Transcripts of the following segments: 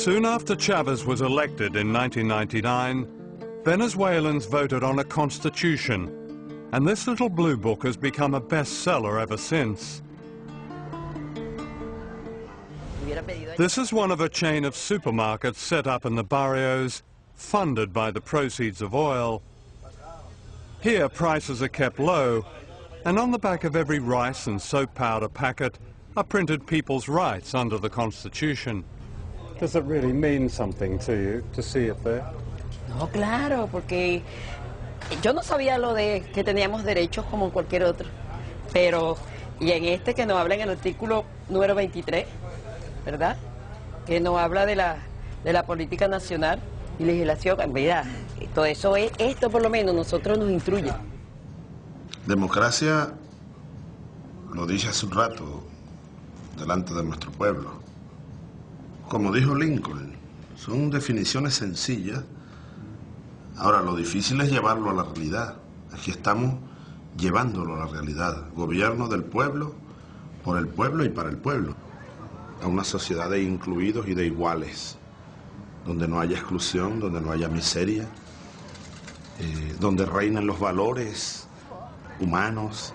Soon after Chavez was elected in 1999, Venezuelans voted on a constitution, and this little blue book has become a bestseller ever since. This is one of a chain of supermarkets set up in the barrios, funded by the proceeds of oil. Here prices are kept low, and on the back of every rice and soap powder packet are printed people's rights under the Constitution. Does it really mean something to you to see it there? No, claro, porque yo no sabía lo de que teníamos derechos como cualquier otro, pero y en este que nos habla en el artículo número 23, ¿verdad? Que nos habla de la política nacional y legislación, mira, todo eso es, esto por lo menos nosotros nos instruye. Democracia, lo dije hace un rato, delante de nuestro pueblo. Como dijo Lincoln, son definiciones sencillas. Ahora, lo difícil es llevarlo a la realidad. Aquí estamos llevándolo a la realidad. Gobierno del pueblo, por el pueblo y para el pueblo. A una sociedad de incluidos y de iguales, donde no haya exclusión, donde no haya miseria, donde reinen los valores humanos.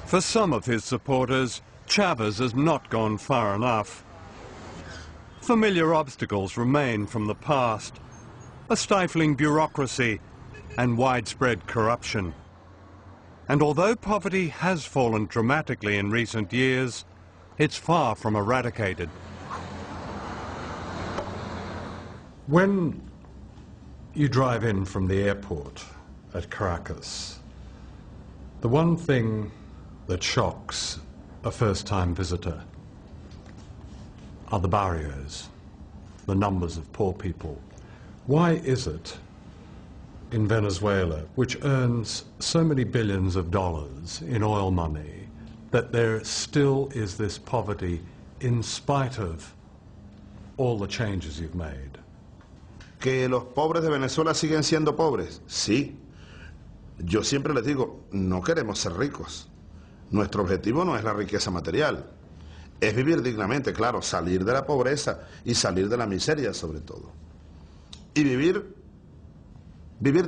For some of his supporters, Chavez has not gone far enough. Familiar obstacles remain from the past, a stifling bureaucracy and widespread corruption. And although poverty has fallen dramatically in recent years, it's far from eradicated. When you drive in from the airport at Caracas, the one thing that shocks a first-time visitor are the barrios, the numbers of poor people. Why is it in Venezuela, which earns so many billions of dollars in oil money, that there still is this poverty in spite of all the changes you've made? ¿Que los pobres de Venezuela siguen siendo pobres? Sí. Yo siempre les digo, no queremos ser ricos. Nuestro objetivo no es la riqueza material. Es vivir dignamente, claro, salir de la pobreza y salir de la miseria sobre todo. Y vivir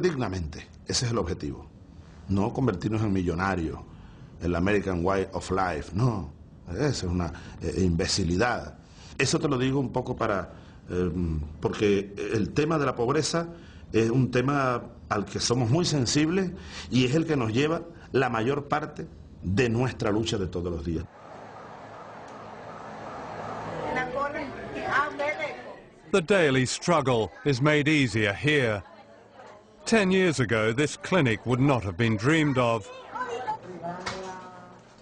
dignamente, ese es el objetivo. No convertirnos en millonarios, el American Way of Life, no, esa es una imbecilidad. Eso te lo digo un poco porque el tema de la pobreza es un tema al que somos muy sensibles y es el que nos lleva la mayor parte de nuestra lucha de todos los días. The daily struggle is made easier here. 10 years ago, this clinic would not have been dreamed of.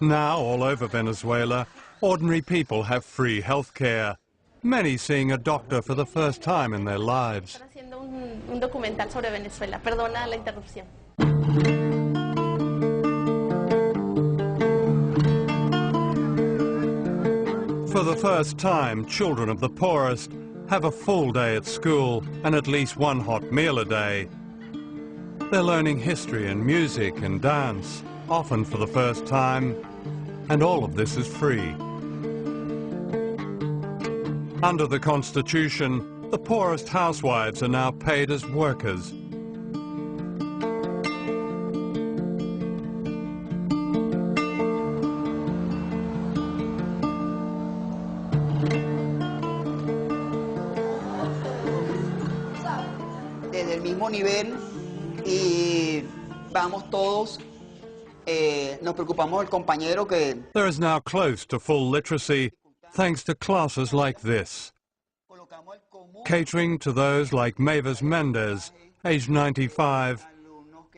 Now, all over Venezuela, ordinary people have free health care, many seeing a doctor for the first time in their lives. Están haciendo un documental sobre Venezuela. Perdona la interrupción. For the first time, children of the poorest have a full day at school and at least one hot meal a day. They're learning history and music and dance, often for the first time, and all of this is free. Under the Constitution, the poorest housewives are now paid as workers. Desde el mismo nivel y vamos todos, nos preocupamos del compañero que... There is now close to full literacy thanks to classes like this, catering to those like Mavis Mendez, aged 95,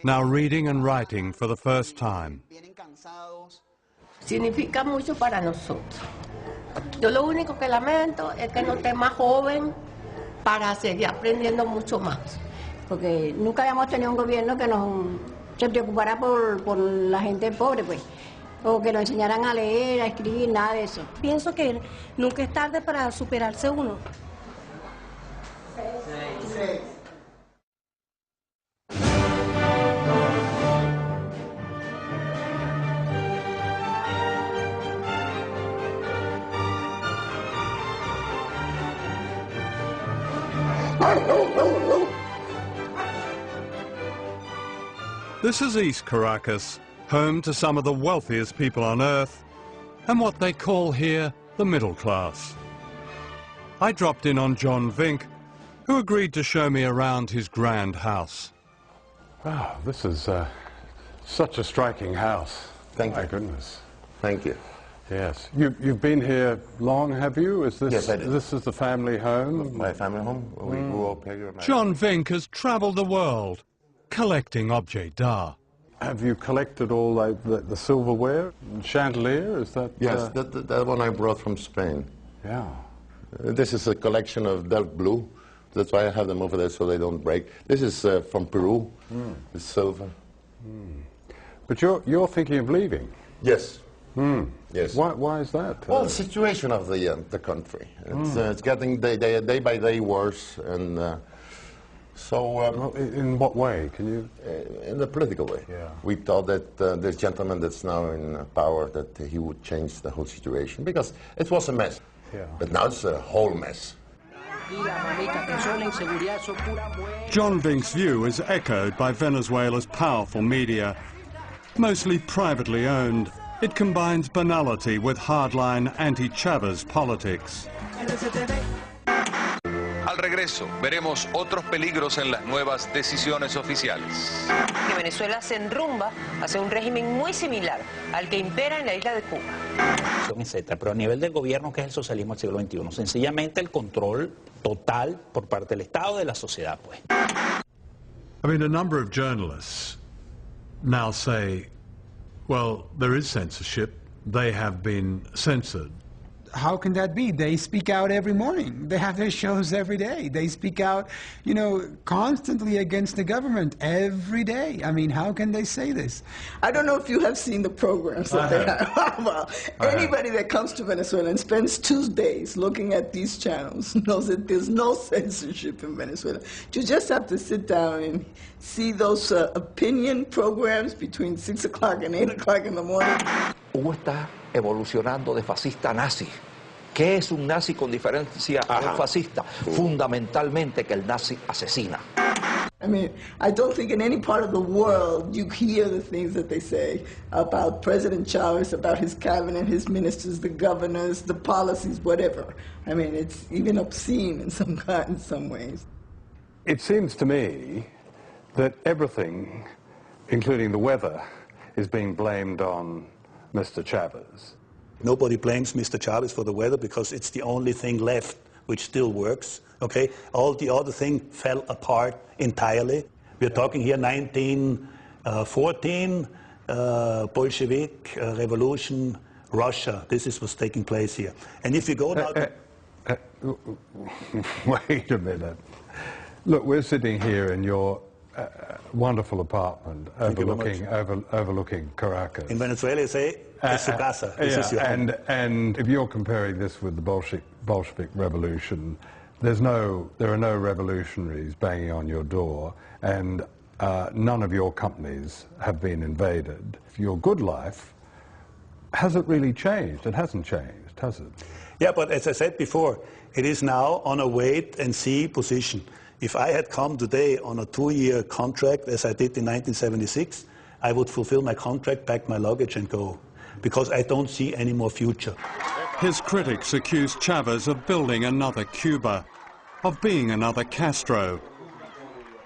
now reading and writing for the first time. Significa mucho para nosotros. Yo lo único que lamento es que no esté más joven para seguir aprendiendo mucho más. Porque nunca habíamos tenido un gobierno que se preocupara por la gente pobre, pues, o que nos enseñaran a leer, a escribir, nada de eso. Pienso que nunca es tarde para superarse uno. This is East Caracas, home to some of the wealthiest people on earth, and what they call here the middle class. I dropped in on John Vink, who agreed to show me around his grand house. Wow, this is such a striking house. Thank you. My goodness. Thank you. Yes. You've been here long, have you? Is this, yes, I did. This is the family home? My family home. We grew up here. John Vink has travelled the world collecting objets d'art. Have you collected all the silverware and chandelier? Is that? Yes, that one I brought from Spain. Yeah. This is a collection of dark blue. That's why I have them over there so they don't break. This is from Peru. It's silver. But you're thinking of leaving? Yes. Yes. Why is that? Well, the situation of the country. It's getting day by day worse, and so. In what way? Can you? In the political way. Yeah. We thought that this gentleman that's now in power, that he would change the whole situation, because it was a mess. Yeah. But now it's a whole mess. John Vink's view is echoed by Venezuela's powerful media. Mostly privately owned, it combines banality with hardline anti-Chavez politics. Al regreso, veremos otros peligros en las nuevas decisiones oficiales. Que Venezuela se enrumba hacia un régimen muy similar al que impera en la isla de Cuba. Etcétera. Pero a nivel del gobierno, que es el socialismo del siglo XXI, sencillamente el control total por parte del Estado de la sociedad, pues. I mean, a number of journalists now say, well, there is censorship. They have been censored. How can that be? They speak out every morning. They have their shows every day. They speak out, you know, constantly against the government every day. I mean, how can they say this? I don't know if you have seen the programs that they have. Well, anybody that comes to Venezuela and spends 2 days looking at these channels knows that there's no censorship in Venezuela. You just have to sit down and see those opinion programs between 6 o'clock and 8 o'clock in the morning. Cuba está evolucionando de fascista a nazi. ¿Qué es un nazi con diferencia a un fascista? Fundamentalmente que el nazi asesina. I mean, I don't think in any part of the world you hear the things that they say about President Chavez, about his cabinet, his ministers, the governors, the policies, whatever. I mean, it's even obscene in some ways. It seems to me that everything, including the weather, is being blamed on Mr. Chavez. Nobody blames Mr. Chavez for the weather because it's the only thing left which still works. Okay, all the other things fell apart entirely. We're talking here 1914, Bolshevik revolution, Russia. This is what's taking place here. And if you go now wait a minute. Look, we're sitting here in your wonderful apartment overlooking Caracas. In Venezuela, you say, es su casa. This is your home. And if you're comparing this with the Bolshevik Revolution, there are no revolutionaries banging on your door, and none of your companies have been invaded. Your good life hasn't really changed. It hasn't changed, has it? Yeah, but as I said before, it is now on a wait-and-see position. If I had come today on a 2-year contract, as I did in 1976, I would fulfill my contract, pack my luggage and go, because I don't see any more future. His critics accuse Chavez of building another Cuba, of being another Castro.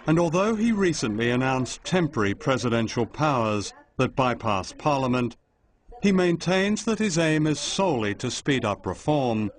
And although he recently announced temporary presidential powers that bypass Parliament, he maintains that his aim is solely to speed up reform